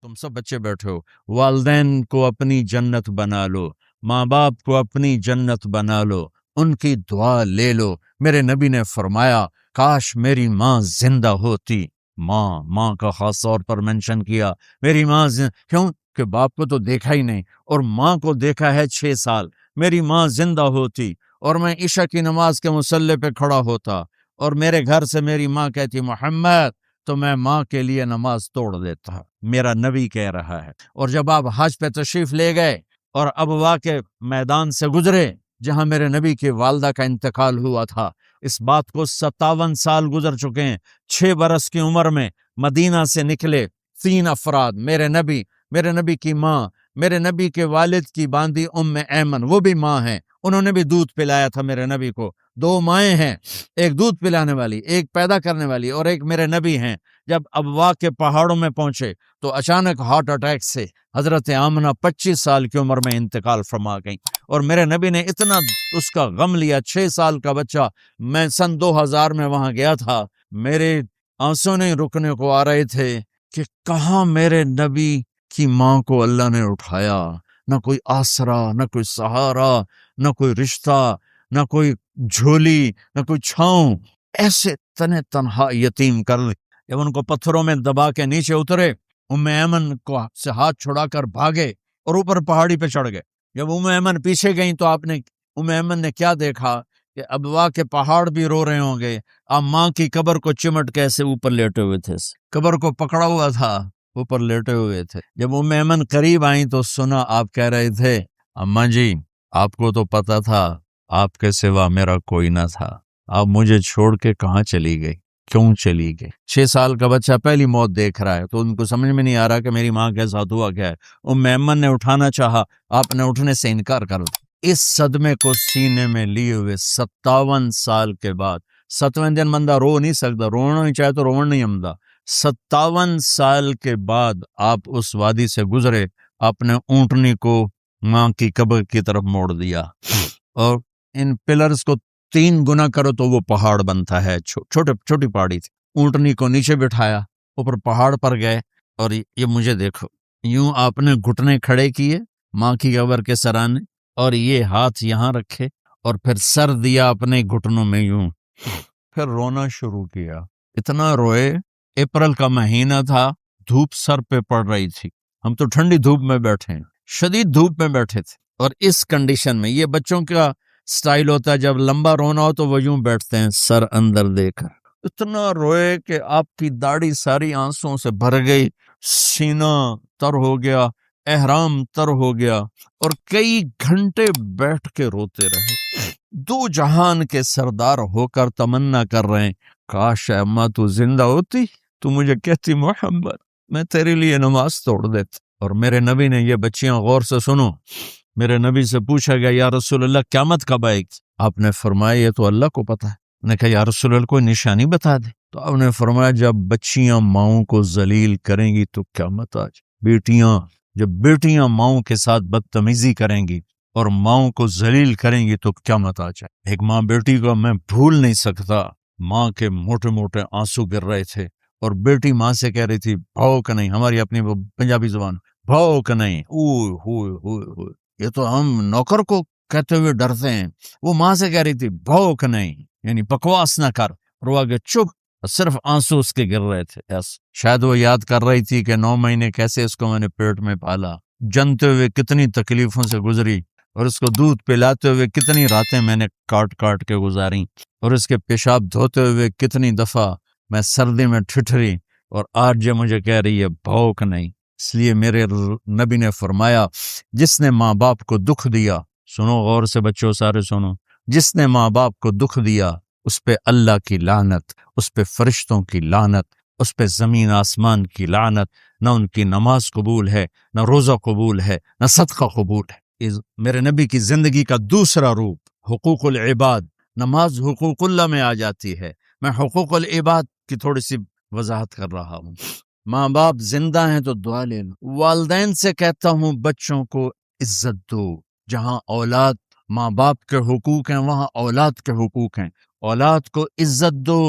تم سب بچے بیٹھے ہو، والدین کو اپنی جنت بنا لو، ماں باپ کو اپنی جنت بنا لو، ان کی دعا لے لو۔ میرے نبی نے فرمایا کاش میری ماں زندہ ہوتی۔ ماں کا خاص طور پر منشن کیا، میری ماں کیوں کہ باپ کو تو دیکھا ہی نہیں اور ماں کو دیکھا ہے 6 سال۔ میری ماں زندہ ہوتی اور میں عشاء کی نماز کے مصلی پہ کھڑا ہوتا اور میرے گھر سے میری ماں کہتی محمد، تو میں ماں کے لیے نماز توڑ دیتا۔ میرا نبی کہہ رہا ہے۔ اور جب آپ حج پہ تشریف لے گئے اور ابوا کے میدان سے گزرے جہاں میرے نبی کی والدہ کا انتقال ہوا تھا، اس بات کو 57 سال گزر چکے ہیں۔ 6 برس کی عمر میں مدینہ سے نکلے 3 افراد، میرے نبی کی ماں، میرے نبی کے والد کی باندی ام ایمن، وہ بھی ماں ہیں، انہوں نے بھی دودھ پلایا تھا میرے نبی کو۔ 2 مائیں ہیں، ایک دودھ پلانے والی، ایک پیدا کرنے والی، اور ایک میرے نبی ہیں۔ جب ابوا کے پہاڑوں میں پہنچے تو اچانک ہارٹ اٹیک سے حضرت آمنہ 25 سال کی عمر میں انتقال فرما گئیں، اور میرے نبی نے اتنا اس کا غم لیا۔ 6 سال کا بچہ، میں سن 2000 میں وہاں گیا تھا، میرے آنسو نہیں رکنے کو آ رہے تھے کہ کہاں میرے نبی کی ماں کو اللہ نے اٹھایا، نہ کوئی آسرا، نہ کوئی سہارا، نہ کوئی رشتہ، نہ کوئی جھولی، نہ کوئی چھاؤں، ایسے تنہا یتیم کر لی۔ جب ان کو پتھروں میں دبا کے نیچے اترے، ام ایمن کو سے ہاتھ چھڑا کر بھاگے اور اوپر پہاڑی پہ چڑھ گئے۔ جب ام ایمن پیچھے گئیں تو ام ایمن نے کیا دیکھا کہ ابوا کے پہاڑ بھی رو رہے ہوں گے، آپ ماں کی قبر کو چمٹ کے ایسے اوپر لیٹے ہوئے تھے، قبر کو پکڑا ہوا تھا، اوپر لیٹے ہوئے تھے۔ جب ام ایمن قریب آئیں تو سنا آپ کہہ رہے تھے اماں جی، آپ کو تو پتا تھا آپ کے سوا میرا کوئی نہ تھا، آپ مجھے چھوڑ کے کہاں چلی گئی، کیوں چلی گئی؟ 6 سال کا بچہ پہلی موت دیکھ رہا ہے تو ان کو سمجھ میں نہیں آ رہا کہ میری ماں کے ساتھ ہوا کیا ہے۔ ام ایمن نے اٹھانا چاہا، آپ نے اٹھنے سے انکار کر دیا۔ اس صدمے کو سینے میں لیے ہوئے 57 سال کے بعد، 7ویں دن بندہ رو نہیں سکتا، رونا نہیں چاہے تو رونا نہیں آمدا۔ 57 سال کے بعد آپ اس وادی سے گزرے، اپنے اونٹنی کو ماں کی قبر کی طرف موڑ دیا، اور ان پلرز کو 3 گنا کرو تو وہ پہاڑ بنتا ہے، چھوٹی پہاڑی تھی۔ اونٹنی کو نیچے بٹھایا، اوپر پہاڑ پر گئے، اور یہ مجھے دیکھو، یوں آپ نے گھٹنے کھڑے کیے ماں کی قبر کے سرانے، اور یہ ہاتھ یہاں رکھے، اور پھر سر دیا اپنے گھٹنوں میں یوں، پھر رونا شروع کیا۔ اتنا روئے، اپریل کا مہینہ تھا، دھوپ سر پہ پڑ رہی تھی، ہم تو ٹھنڈی دھوپ میں بیٹھے ہیں، شدید دھوپ میں بیٹھے تھے، اور اس کنڈیشن میں یہ بچوں کا سٹائل ہوتا ہے، جب لمبا رونا ہو تو وہ یوں بیٹھتے ہیں سر اندر دے کر۔ اتنا روئے کہ آپ کی داڑھی ساری آنسوں سے بھر گئی، سینہ تر ہو گیا، احرام تر ہو گیا، اور کئی گھنٹے بیٹھ کے روتے رہے۔ 2 جہان کے سردار ہو کر تمنا کر رہے ہیں کاش اماں تو زندہ ہوتی، تو مجھے کہتی محمد، میں تیرے لیے نماز توڑ دیتا۔ اور میرے نبی نے، یہ بچیاں غور سے سنو، میرے نبی سے پوچھا گیا یا رسول اللہ قیامت کب آئے گی؟ آپ نے فرمایا یہ تو اللہ کو پتا ہے۔ نے کہا یا رسول اللہ کوئی نشانی بتا دے، تو آپ نے فرمایا جب بچیاں ماؤں کو ذلیل کریں گی تو قیامت آ جائے۔ جب بیٹیاں ماؤں کے ساتھ بدتمیزی کریں گی اور ماؤں کو ذلیل کریں گی تو قیامت آ جائے۔ ایک ماں بیٹی کو میں بھول نہیں سکتا، ماں کے موٹے موٹے آنسو گر رہے تھے، اور بیٹی ماں سے کہہ رہی تھی بھوک نہیں، ہماری اپنی پنجابی زبان، بھوک نہیں، اوہ ہوئے ہوئے ہوئے، یہ تو ہم نوکر کو کہتے ہوئے ڈرتے ہیں، وہ ماں سے کہہ رہی تھی بھوک نہیں، یعنی بکواس نہ کر، رو آگے چپ، صرف آنسو اس کے گر رہے تھے۔ شاید وہ یاد کر رہی تھی کہ 9 مہینے کیسے اس کو میں نے پیٹ میں پالا، جنتے ہوئے کتنی تکلیفوں سے گزری، اور اس کو دودھ پلاتے ہوئے کتنی راتیں میں نے کاٹ کے گزاری، اور اس کے پیشاب دھوتے ہوئے کتنی دفعہ میں سردی میں ٹھٹھری، اور آج یہ مجھے کہہ رہی ہے بھوک نہیں۔ اس لیے میرے نبی نے فرمایا جس نے ماں باپ کو دکھ دیا، سنو غور سے بچوں سارے سنو، جس نے ماں باپ کو دکھ دیا اس پہ اللہ کی لعنت، اس پہ فرشتوں کی لعنت، اس پہ زمین آسمان کی لعنت، نہ ان کی نماز قبول ہے، نہ روزہ قبول ہے، نہ صدقہ قبول ہے۔ میرے نبی کی زندگی کا دوسرا روپ حقوق العباد، نماز حقوق اللہ میں آ جاتی ہے، میں حقوق العباد کی تھوڑی سی وضاحت کر رہا ہوں۔ ماں باپ زندہ ہیں تو دعا لے لو۔ والدین سے کہتا ہوں بچوں کو عزت دو، جہاں اولاد ماں باپ کے حقوق ہیں وہاں اولاد کے حقوق ہیں، اولاد کو عزت دو،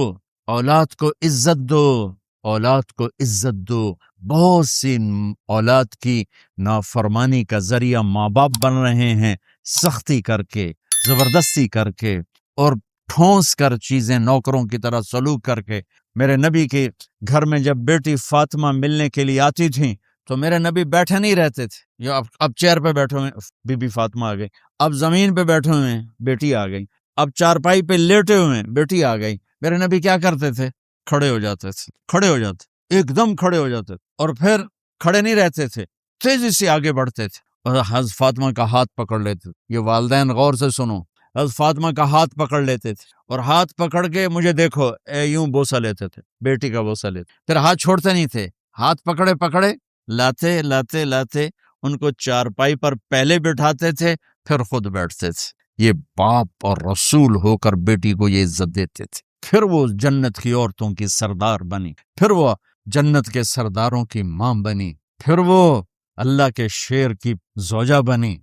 اولاد کو عزت دو، اولاد کو عزت دو۔ بہت سی اولاد کی نافرمانی کا ذریعہ ماں باپ بن رہے ہیں، سختی کر کے، زبردستی کر کے، اور ٹھونس کر چیزیں نوکروں کی طرح سلوک کر کے۔ میرے نبی کے گھر میں جب بیٹی فاطمہ ملنے کے لیے آتی تھیں تو میرے نبی بیٹھے نہیں رہتے تھے، یہ اب چیئر پہ بیٹھے ہوئے بی بی فاطمہ آ گئی، اب زمین پہ بیٹھے ہوئے ہیں بیٹی آ گئی، اب چارپائی پہ لیٹے ہوئے ہیں بیٹی آ گئی۔ میرے نبی کیا کرتے تھے؟ کھڑے ہو جاتے تھے، کھڑے ہو جاتے، ایک دم کھڑے ہو جاتے، اور پھر کھڑے نہیں رہتے تھے، تیزی سے آگے بڑھتے تھے اور حضرت فاطمہ کا ہاتھ پکڑ لیتے تھے۔ یہ والدین غور سے سنو، حضرت فاطمہ کا ہاتھ پکڑ لیتے تھے اور ہاتھ پکڑ کے مجھے دیکھو یوں بوسہ لیتے تھے، بیٹی کا بوسہ لیتے، پھر ہاتھ چھوڑتے نہیں تھے، ہاتھ پکڑے پکڑے لاتے لاتے لاتے ان کو چارپائی پر پہلے بٹھاتے تھے، پھر خود بیٹھتے تھے۔ یہ باپ اور رسول ہو کر بیٹی کو یہ عزت دیتے تھے۔ پھر وہ جنت کی عورتوں کی سردار بنی، پھر وہ جنت کے سرداروں کی ماں بنی، پھر وہ اللہ کے شیر کی زوجہ بنی۔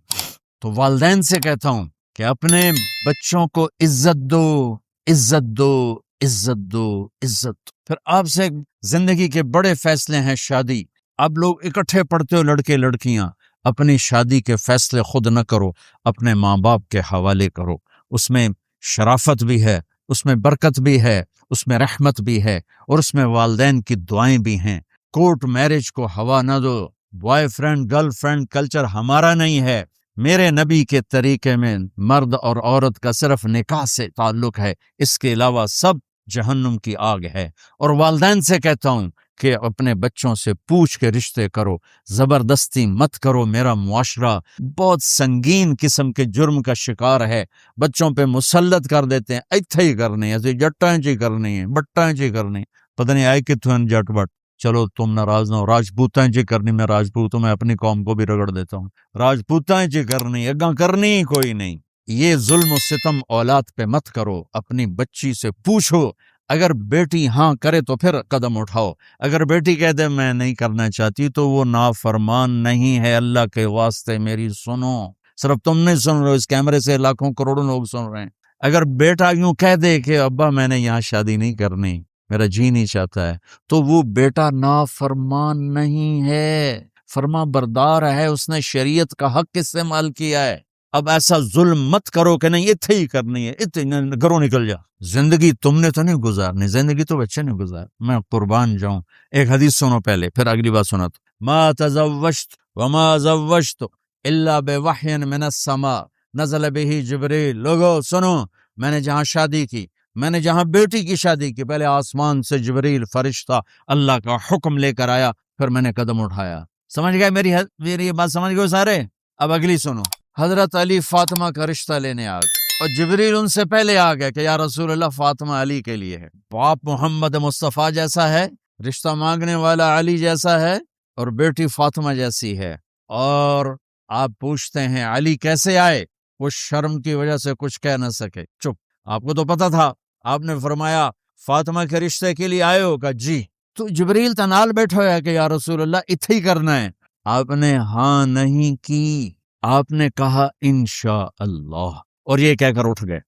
تو والدین سے کہتا ہوں کہ اپنے بچوں کو عزت دو، عزت دو، عزت دو، عزت دو۔ پھر آپ سے زندگی کے بڑے فیصلے ہیں شادی، اب لوگ اکٹھے پڑھتے ہو لڑکے لڑکیاں، اپنی شادی کے فیصلے خود نہ کرو، اپنے ماں باپ کے حوالے کرو، اس میں شرافت بھی ہے، اس میں برکت بھی ہے، اس میں رحمت بھی ہے، اور اس میں والدین کی دعائیں بھی ہیں۔ کورٹ میرج کو ہوا نہ دو، boyfriend girlfriend culture ہمارا نہیں ہے، میرے نبی کے طریقے میں مرد اور عورت کا صرف نکاح سے تعلق ہے، اس کے علاوہ سب جہنم کی آگ ہے۔ اور والدین سے کہتا ہوں کہ اپنے بچوں سے پوچھ کے رشتے کرو، زبردستی مت کرو، میرا معاشرہ بہت سنگین قسم کے جرم کا شکار ہے، بچوں پہ مسلط کر دیتے ہیں، ایتھے ہی کرنی ہے، ایسے جٹائیں چی کرنی ہے، بٹائیں چی کرنی، پتہ نہیں آئے کتوں جٹ بٹ، چلو تم ناراض نہ ہو، راجپوتائیں چی کرنی، میں راجپوت ہوں، میں اپنی قوم کو بھی رگڑ دیتا ہوں، راجپوتائیں چی کرنی، اگاں کرنی ہی کوئی نہیں۔ یہ ظلم و ستم اولاد پہ مت کرو، اپنی بچی سے پوچھو، اگر بیٹی ہاں کرے تو پھر قدم اٹھاؤ، اگر بیٹی کہہ دے میں نہیں کرنا چاہتی تو وہ نافرمان نہیں ہے، اللہ کے واسطے میری سنو، صرف تم نہیں سن رہے ہو، اس کیمرے سے لاکھوں کروڑوں لوگ سن رہے ہیں۔ اگر بیٹا یوں کہہ دے کہ ابا میں نے یہاں شادی نہیں کرنی، میرا جی نہیں چاہتا ہے، تو وہ بیٹا نافرمان نہیں ہے، فرما بردار ہے، اس نے شریعت کا حق استعمال کیا ہے۔ اب ایسا ظلم مت کرو کہ نہیں اتھے ہی کرنی ہے، اتنے گھروں نکل جا، زندگی تم نے تو نہیں گزارنی، زندگی تو بچے نے گزار، میں قربان جاؤں۔ ایک حدیث سنو پہلے، پھر اگلی بات سنا تو، ما تزوجت وما زوجت الا بوحی من السماء نزل به جبریل۔ لوگو سنو، میں نے جہاں شادی کی، میں نے جہاں بیٹی کی شادی کی، پہلے آسمان سے جبریل فرشتہ اللہ کا حکم لے کر آیا، پھر میں نے قدم اٹھایا۔ سمجھ گئے میری یہ بات سمجھ گئے سارے؟ اب اگلی سنو، حضرت علی فاطمہ کا رشتہ لینے آ گئے، اور جبریل ان سے پہلے آ گیا کہ یا رسول اللہ فاطمہ علی کے لیے ہے، باپ محمد مصطفیٰ جیسا ہے، رشتہ مانگنے والا علی جیسا ہے، اور بیٹی فاطمہ جیسی ہے۔ اور آپ پوچھتے ہیں علی کیسے آئے؟ وہ شرم کی وجہ سے کچھ کہہ نہ سکے، چپ۔ آپ کو تو پتا تھا، آپ نے فرمایا فاطمہ کے رشتے کے لیے آئے ہو؟ کہا جی۔ تو جبریل تنال بیٹھا ہوا ہے کہ یا رسول اللہ اتھے ہی کرنا ہے۔ آپ نے ہاں نہیں کی، آپ نے کہا انشاءاللہ، اور یہ کہہ کر اٹھ گئے۔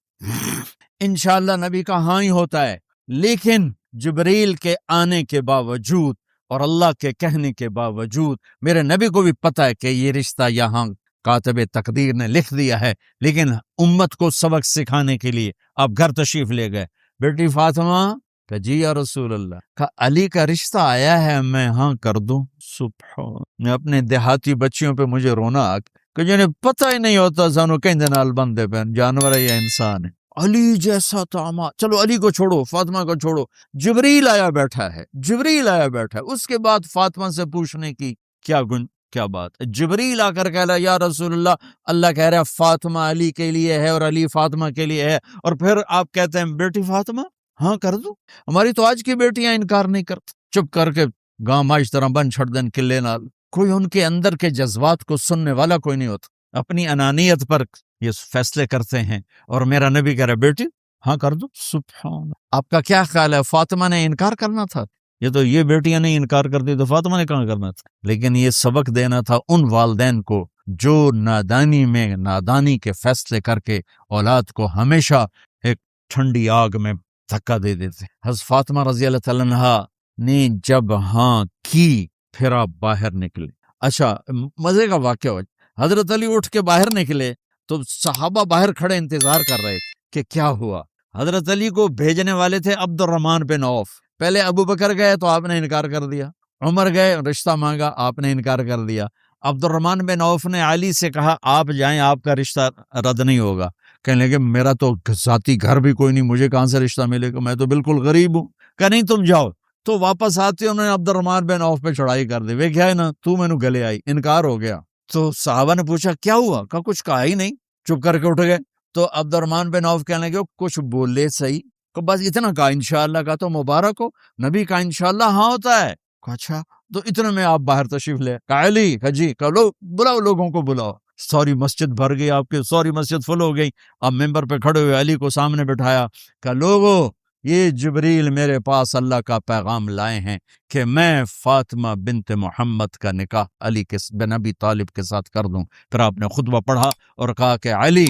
انشاءاللہ نبی کا ہاں ہی ہوتا ہے، لیکن جبریل کے آنے کے باوجود اور اللہ کے کہنے کے باوجود میرے نبی کو بھی پتا ہے کہ یہ رشتہ یہاں کاتب تقدیر نے لکھ دیا ہے، لیکن امت کو سبق سکھانے کے لیے آپ گھر تشریف لے گئے۔ بیٹی فاطمہ کہ جی یا رسول اللہ، کہ علی کا رشتہ آیا ہے، میں ہاں کر دوں؟ سبحان، میں اپنے دیہاتی بچیوں پہ مجھے رونا کہ جنہیں پتہ ہی نہیں ہوتا سانو کہیں نال بندے پہ جانور ہے یا انسان ہے۔ علی جیسا داماد، چلو علی کو چھوڑو، فاطمہ کو چھوڑو، جبریل آیا بیٹھا ہے، جبریل آیا بیٹھا ہے، اس کے بعد فاطمہ سے پوچھنے کی کیا بات ہے؟ جبریل آ کر کہہ رہا یا رسول اللہ، اللہ کہہ رہا ہے فاطمہ علی کے لیے ہے اور علی فاطمہ کے لیے ہے، اور پھر آپ کہتے ہیں بیٹی فاطمہ ہاں کر دو؟ ہماری تو آج کی بیٹیاں انکار نہیں کرتی، چپ کر کے گاں ماش طرح بن چھڑ دین قلعے نال، کوئی ان کے اندر کے جذبات کو سننے والا کوئی نہیں ہوتا، اپنی انانیت پر یہ فیصلے کرتے ہیں، اور میرا نبی کہہ رہا بیٹی ہاں کر دو۔ سبحان، آپ کا کیا خیال ہے فاطمہ نے انکار کرنا تھا؟ یہ بیٹیاں نہیں انکار کرتی تو فاطمہ نے کہاں کرنا تھا؟ لیکن یہ سبق دینا تھا ان والدین کو جو نادانی میں نادانی کے فیصلے کر کے اولاد کو ہمیشہ ایک ٹھنڈی آگ میں دھکا دے دیتے۔ حضرت فاطمہ رضی اللہ تعالیٰ عنہا نے جب ہاں کی پھر آپ باہر نکلے۔ اچھا مزے کا واقعہ ہو، حضرت علی اٹھ کے باہر نکلے تو صحابہ باہر کھڑے انتظار کر رہے تھے کہ کیا ہوا۔ حضرت علی کو بھیجنے والے تھے عبد الرحمن بن عوف، پہلے ابو بکر گئے تو آپ نے انکار کر دیا، عمر گئے رشتہ مانگا، آپ نے انکار کر دیا، عبد الرحمن بن عوف نے علی سے کہا آپ جائیں، آپ کا رشتہ رد نہیں ہوگا۔ کہنے لگے میرا تو ذاتی گھر بھی کوئی نہیں، مجھے کہاں سے رشتہ ملے گا، میں تو بالکل غریب ہوں۔ کہ نہیں تم جاؤ۔ تو واپس آتے انہوں نے عبد الرحمن بن عوف پہ چڑھائی کر دی، وہ کیا ہے نا تو میں نو گلے آئی، انکار ہو گیا۔ تو صحابہ نے پوچھا کیا ہوا، کہا کچھ کہا ہی نہیں، چپ کر کے اٹھ گئے۔ تو عبد الرحمن بن عوف کہنے لگے کچھ بولے صحیح، کہ بس اتنا کہا انشاءاللہ کا تو مبارک ہو، نبی کا انشاءاللہ ہاں ہوتا ہے۔ کہا اچھا، تو اتنے میں آپ باہر تشریف لے، کہا علی، کہا جی، کہا لو بلاؤ لوگوں کو بلاؤ۔ ساری مسجد بھر گئی، آپ کے ساری مسجد فل ہو گئی۔ اب ممبر پہ کھڑے ہوئے علی کو سامنے بٹھایا، کہا لوگو یہ جبریل میرے پاس اللہ کا پیغام لائے ہیں کہ میں فاطمہ بنت محمد کا نکاح علی کے بن ابی طالب کے ساتھ کر دوں۔ پھر آپ نے خطبہ پڑھا اور کہا کہ علی،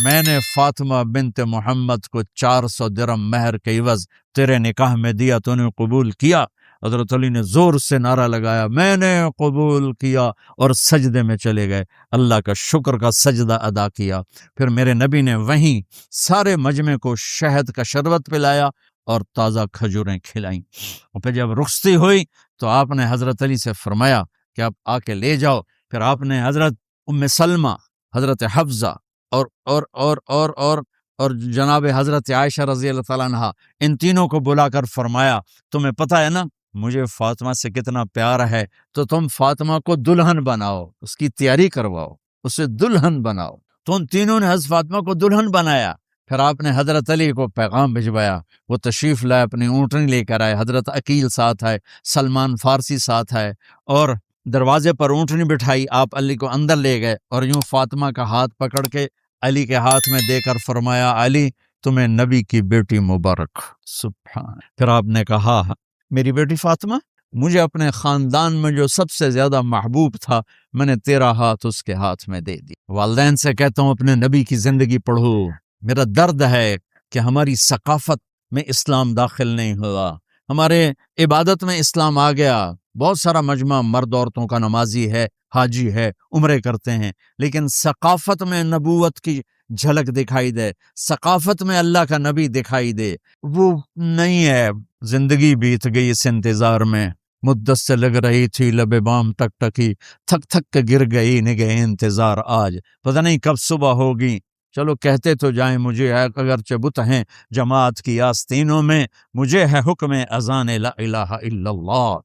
میں نے فاطمہ بنت محمد کو 400 درہم مہر کے عوض تیرے نکاح میں دیا، تو نے قبول کیا؟ حضرت علی نے زور سے نعرہ لگایا میں نے قبول کیا، اور سجدے میں چلے گئے، اللہ کا شکر کا سجدہ ادا کیا۔ پھر میرے نبی نے وہیں سارے مجمع کو شہد کا شربت پلایا اور تازہ کھجوریں کھلائیں۔ اور پھر جب رخصتی ہوئی تو آپ نے حضرت علی سے فرمایا کہ آپ آ کے لے جاؤ۔ پھر آپ نے حضرت ام سلمہ، حضرت حفصہ اور اور اور اور اور اور جناب حضرت عائشہ رضی اللہ تعالیٰ عنہ، ان تینوں کو بلا کر فرمایا تمہیں پتہ ہے نا مجھے فاطمہ سے کتنا پیار ہے، تو تم فاطمہ کو دلہن بناؤ، اس کی تیاری کرواؤ، اسے دلہن بناؤ۔ تو ان تینوں نے حضرت فاطمہ کو دلہن بنایا۔ پھر آپ نے حضرت علی کو پیغام بھجوایا، وہ تشریف لائے، اپنی اونٹنی لے کر آئے، حضرت عقیل ساتھ آئے، سلمان فارسی ساتھ آئے، اور دروازے پر اونٹنی بٹھائی، آپ علی کو اندر لے گئے اور یوں فاطمہ کا ہاتھ پکڑ کے علی کے ہاتھ میں دے کر فرمایا علی تمہیں نبی کی بیٹی مبارک۔ سبحان۔ پھر آپ نے کہا میری بیٹی فاطمہ، مجھے اپنے خاندان میں جو سب سے زیادہ محبوب تھا میں نے تیرا ہاتھ اس کے ہاتھ میں دے دی۔ والدین سے کہتا ہوں اپنے نبی کی زندگی پڑھو۔ میرا درد ہے کہ ہماری ثقافت میں اسلام داخل نہیں ہوا، ہمارے عبادت میں اسلام آ گیا، بہت سارا مجمع مرد عورتوں کا نمازی ہے، حاجی ہے، عمرے کرتے ہیں، لیکن ثقافت میں نبوت کی جھلک دکھائی دے، ثقافت میں اللہ کا نبی دکھائی دے، وہ نہیں ہے۔ زندگی بیت گئی اس انتظار میں، مدت سے لگ رہی تھی لب بام ٹک ٹکی، تھک تھک کے گر گئی نگہ انتظار آج، پتہ نہیں کب صبح ہوگی۔ چلو کہتے تو جائیں مجھے ہے اگرچہ بت ہیں جماعت کی آستینوں میں، مجھے ہے حکم اذان لا الہ الا اللہ۔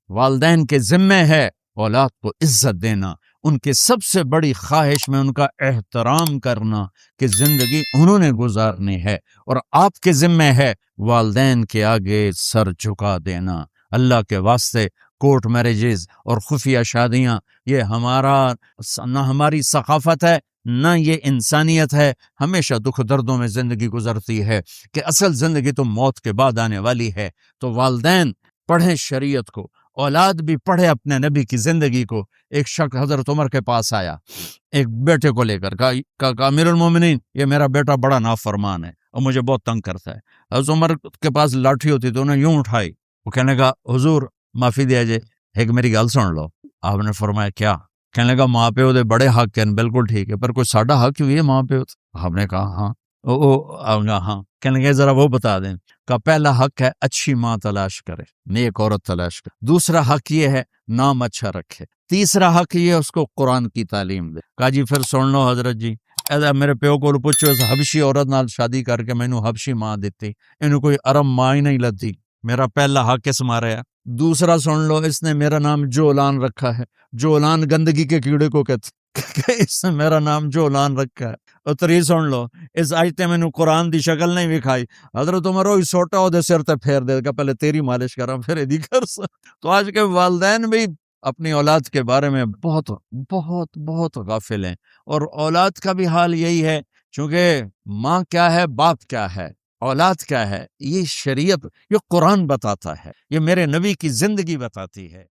والدین کے ذمہ ہے اولاد کو عزت دینا، ان کے سب سے بڑی خواہش میں ان کا احترام کرنا کہ زندگی انہوں نے گزارنی ہے، اور آپ کے ذمہ ہے والدین کے آگے سر جھکا دینا۔ اللہ کے واسطے کورٹ میرجز اور خفیہ شادیاں یہ نہ ہماری ثقافت ہے نہ یہ انسانیت ہے، ہمیشہ دکھ دردوں میں زندگی گزرتی ہے کہ اصل زندگی تو موت کے بعد آنے والی ہے۔ تو والدین پڑھیں شریعت کو، اولاد بھی پڑھے اپنے نبی کی زندگی کو۔ ایک شخص حضرت عمر کے پاس آیا ایک بیٹے کو لے کر، کہا امیر المومنین یہ میرا بیٹا بڑا نافرمان ہے اور مجھے بہت تنگ کرتا ہے۔ حضرت عمر کے پاس لاٹھی ہوتی تو انہیں یوں اٹھائی، وہ کہنے لگا حضور معافی دیا جائے، ایک میری گل سن لو۔ آپ نے فرمایا کیا؟ کہنے لگا ماں پیو دے بڑے حق ہیں، بالکل ٹھیک ہے، پر کوئی ساڈا حق ہوئی ہے ماں پیو؟ آپ نے کہا ہاں۔ ہاں۔ کہنے لگے ذرا وہ بتا دیں۔ کا پہلا حق ہے اچھی ماں تلاش کرے، نیک عورت تلاش کرے۔ دوسرا حق یہ ہے نام اچھا رکھے۔ تیسرا حق یہ ہے اس کو قرآن کی تعلیم دے۔ کہا جی پھر سن لو حضرت جی، ایسا میرے پیو کو پوچھو اس حبشی عورت نال شادی کر کے مینوں حبشی ماں دیتی، انہوں کوئی عرب ماں ہی نہیں لتی، میرا پہلا حق اس مارے ہے۔ دوسرا سن لو، اس نے میرا نام جولان رکھا ہے، جولان گندگی کے کیڑے کو کہتے کہ اس نے میرا نام جولان رکھا ہے۔ اور تری سن لو، اس آیت میں نے قرآن دی شکل نہیں دکھائی، حضرت عمر ہوئی سوٹا ہو دے سر تے پھیر دے کہ پہلے تیری مالش کراں پھر ایدی کر سا۔ تو آج کے والدین بھی اپنی اولاد کے بارے میں بہت بہت بہت غافل ہیں، اور اولاد کا بھی حال یہی ہے، چونکہ ماں کیا ہے، باپ کیا ہے، اولاد کیا ہے، یہ شریعت، یہ قرآن بتاتا ہے، یہ میرے نبی کی زندگی بتاتی ہے۔